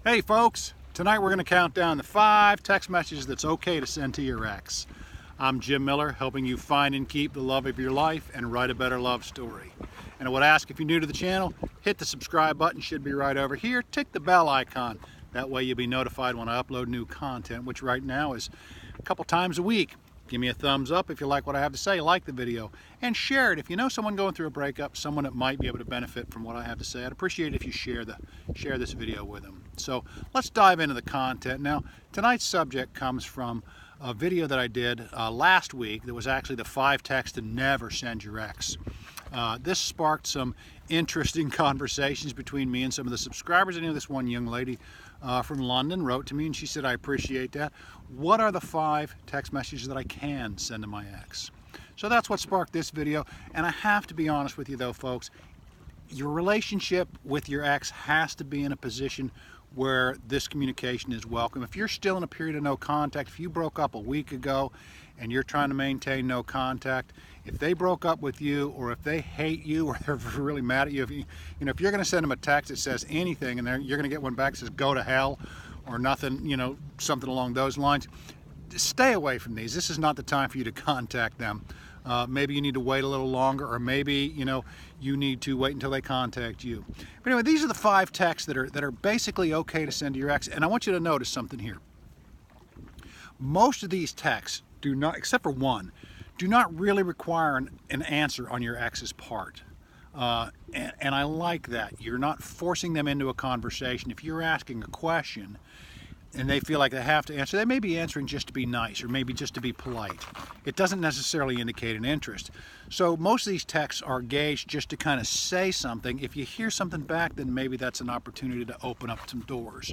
Hey folks, tonight we're going to count down the 5 text messages that's okay to send to your ex. I'm Jim Miller, helping you find and keep the love of your life and write a better love story. And I would ask, if you're new to the channel, hit the subscribe button, should be right over here. Tick the bell icon. That way you'll be notified when I upload new content, which right now is a couple times a week. Give me a thumbs up if you like what I have to say, like the video, and share it. If you know someone going through a breakup, someone that might be able to benefit from what I have to say, I'd appreciate it if you share this video with them. So let's dive into the content. Now, tonight's subject comes from a video that I did last week that was actually the 5 texts to never send your ex. This sparked some interesting conversations between me and some of the subscribers. I know this one young lady from London wrote to me and she said, I appreciate that. What are the 5 text messages that I can send to my ex? So that's what sparked this video. And I have to be honest with you though, folks, your relationship with your ex has to be in a position where this communication is welcome. If you're still in a period of no contact, if you broke up a week ago and you're trying to maintain no contact, if they broke up with you, or if they hate you, or they're really mad at you, if you're going to send them a text that says anything and you're going to get one back that says go to hell or nothing, something along those lines, stay away from these. This is not the time for you to contact them. Maybe you need to wait a little longer, or maybe you need to wait until they contact you. But anyway, these are the 5 texts that are basically okay to send to your ex. And I want you to notice something here. Most of these texts do not, except for one, do not really require an answer on your ex's part. And I like that. You're not forcing them into a conversation. If you're asking a question and they feel like they have to answer, they may be answering just to be nice or maybe just to be polite. It doesn't necessarily indicate an interest. So most of these texts are gauged just to kind of say something. If you hear something back, then maybe that's an opportunity to open up some doors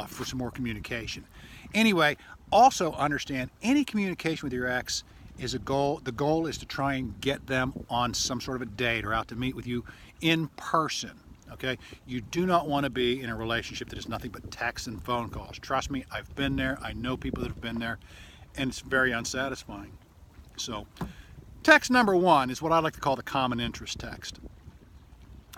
for some more communication. Anyway, also understand any communication with your ex is a goal. The goal is to try and get them on some sort of a date or out to meet with you in person. Okay, you do not want to be in a relationship that is nothing but texts and phone calls. Trust me, I've been there. I know people that have been there, and it's very unsatisfying. So text number 1 is what I like to call the common interest text.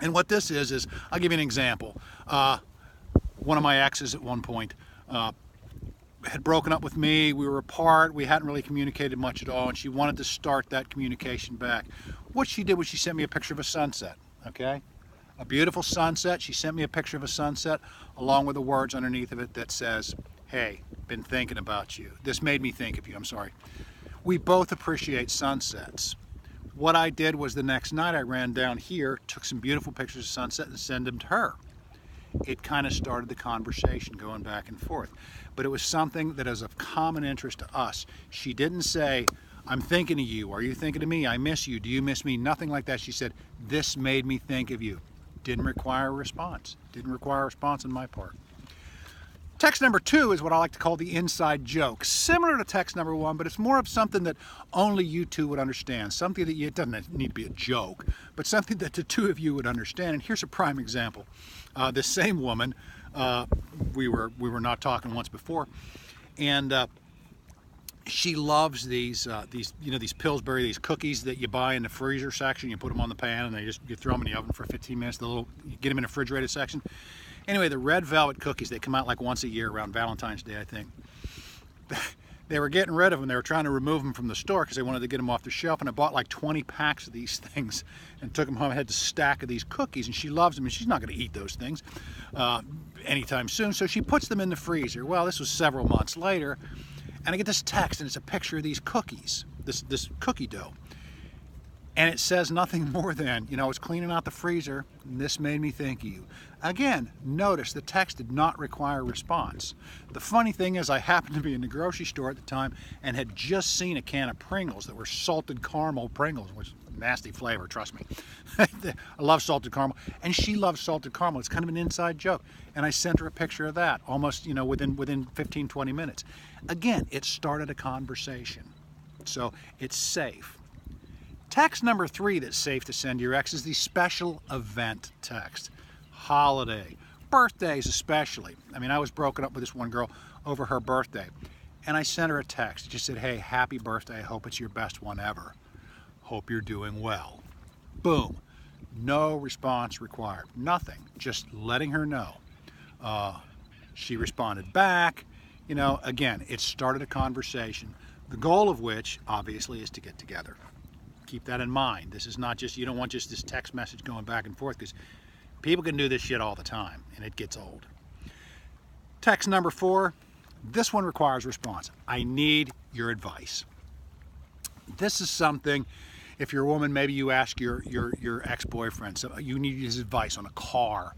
And what this is I'll give you an example. One of my exes at one point had broken up with me. We were apart. We hadn't really communicated much at all, and she wanted to start that communication back. What she did was she sent me a picture of a sunset. Okay, a beautiful sunset. She sent me a picture of a sunset along with the words underneath of it that says, hey, been thinking about you. This made me think of you. I'm sorry. We both appreciate sunsets. What I did was the next night I ran down here, took some beautiful pictures of sunset and sent them to her. It kind of started the conversation going back and forth. But it was something that is of common interest to us. She didn't say, I'm thinking of you. Are you thinking of me? I miss you. Do you miss me? Nothing like that. She said, this made me think of you. Didn't require a response. Didn't require a response on my part. Text number 2 is what I like to call the inside joke. Similar to text number 1, but it's more of something that only you two would understand. Something that it doesn't need to be a joke, but something that the two of you would understand. And here's a prime example. This same woman, we were not talking once before, and she loves these Pillsbury, these cookies that you buy in the freezer section. You put them on the pan and you throw them in the oven for 15 minutes. You get them in the refrigerated section. Anyway, the red velvet cookies, they come out like once a year around Valentine's Day, I think. They were getting rid of them. They were trying to remove them from the store because they wanted to get them off the shelf. And I bought like 20 packs of these things and took them home. I had a stack of these cookies, and she loves them, and she's not going to eat those things anytime soon. So she puts them in the freezer. Well, this was several months later, and I get this text, and it's a picture of these cookies, this cookie dough. And it says nothing more than, I was cleaning out the freezer, and this made me think of you. Again, notice the text did not require a response. The funny thing is I happened to be in the grocery store at the time and had just seen a can of Pringles that were salted caramel Pringles, which is a nasty flavor, trust me. I love salted caramel, and she loves salted caramel. It's kind of an inside joke. And I sent her a picture of that almost, within 15, 20 minutes. Again, it started a conversation. So it's safe. Text number 3 that's safe to send your ex is the special event text. Holiday, birthdays especially. I was broken up with this one girl over her birthday, and I sent her a text. It just said, hey, happy birthday. I hope it's your best one ever. Hope you're doing well. Boom. No response required. Nothing. Just letting her know. She responded back. You know, again, it started a conversation. The goal of which, obviously, is to get together. Keep that in mind. This is not just, you don't want just this text message going back and forth, because people can do this shit all the time, and it gets old. Text number 4, this one requires response. I need your advice. This is something, if you're a woman, maybe you ask your ex-boyfriend, so you need his advice on a car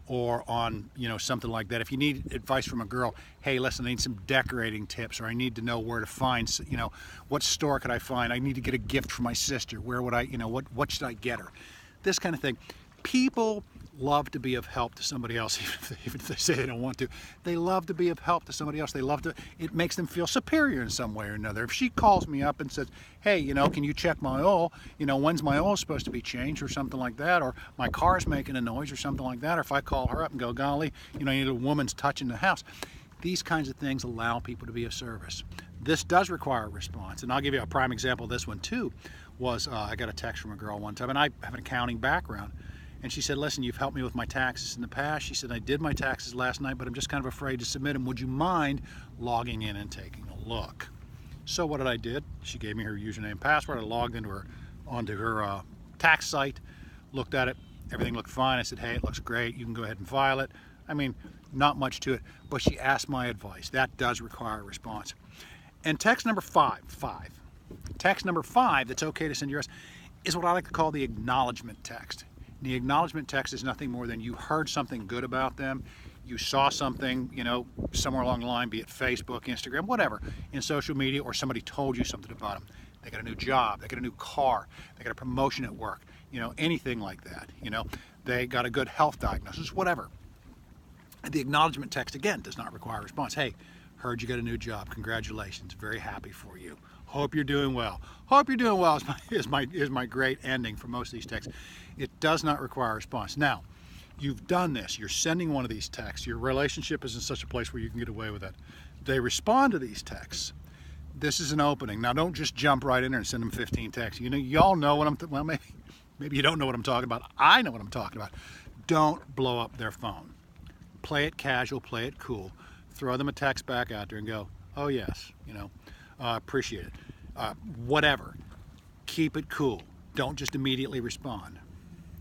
or on, you know, something like that. If you need advice from a girl, hey, listen, I need some decorating tips, or I need to know where to find, you know, what store could I find? I need to get a gift for my sister. Where would I, you know, what should I get her? This kind of thing. People love to be of help to somebody else, even if they say they don't want to. They love to be of help to somebody else. They love to, it makes them feel superior in some way or another. If she calls me up and says, hey, you know, can you check my oil? You know, when's my oil supposed to be changed, or something like that, or my car's making a noise or something like that, or if I call her up and go, golly, you know, you need a woman's touch in the house. These kinds of things allow people to be of service. This does require a response, and I'll give you a prime example of this one too. Was I got a text from a girl one time, and I have an accounting background. And she said, listen, you've helped me with my taxes in the past. She said, I did my taxes last night, but I'm just kind of afraid to submit them. Would you mind logging in and taking a look? So what did I do? She gave me her username and password. I logged onto her tax site, looked at it. Everything looked fine. I said, hey, it looks great. You can go ahead and file it. I mean, not much to it, but she asked my advice. That does require a response. And text number 5, text number 5 that's okay to send your is what I like to call the acknowledgement text. The acknowledgement text is nothing more than you heard something good about them, you saw something, you know, somewhere along the line, be it Facebook, Instagram, whatever, in social media, or somebody told you something about them. They got a new job, they got a new car, they got a promotion at work, you know, anything like that, you know, they got a good health diagnosis, whatever. The acknowledgement text, again, does not require a response. Hey, heard you got a new job, congratulations, very happy for you. Hope you're doing well. Hope you're doing well is my great ending for most of these texts. It does not require a response. Now, you've done this. You're sending one of these texts. Your relationship is in such a place where you can get away with it. They respond to these texts. This is an opening. Now, don't just jump right in there and send them 15 texts. You know, y'all know what I'm. Well, maybe you don't know what I'm talking about. I know what I'm talking about. Don't blow up their phone. Play it casual. Play it cool. Throw them a text back out there and go, oh yes, you know. Appreciate it. Whatever. Keep it cool. Don't just immediately respond.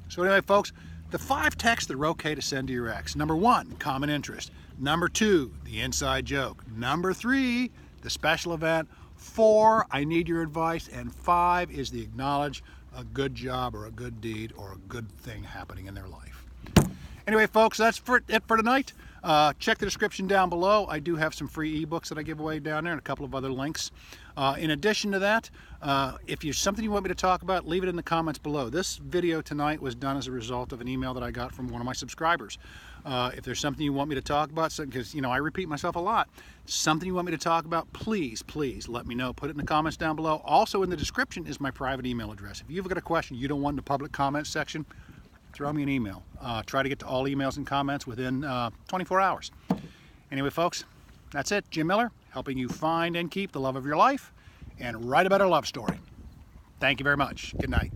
So anyway, folks, the 5 texts that are okay to send to your ex. Number 1, common interest. Number 2, the inside joke. Number 3, the special event. 4, I need your advice. And 5 is the acknowledge a good job or a good deed or a good thing happening in their life. Anyway, folks, that's it for tonight. Check the description down below. I do have some free ebooks that I give away down there and a couple of other links. In addition to that, if there's something you want me to talk about, leave it in the comments below. This video tonight was done as a result of an email that I got from one of my subscribers. If there's something you want me to talk about, because you know I repeat myself a lot, something you want me to talk about, please let me know. Put it in the comments down below. Also in the description is my private email address. If you've got a question you don't want in the public comments section, throw me an email. Try to get to all emails and comments within 24 hours. Anyway, folks, that's it. Jim Miller, helping you find and keep the love of your life and write a better love story. Thank you very much. Good night.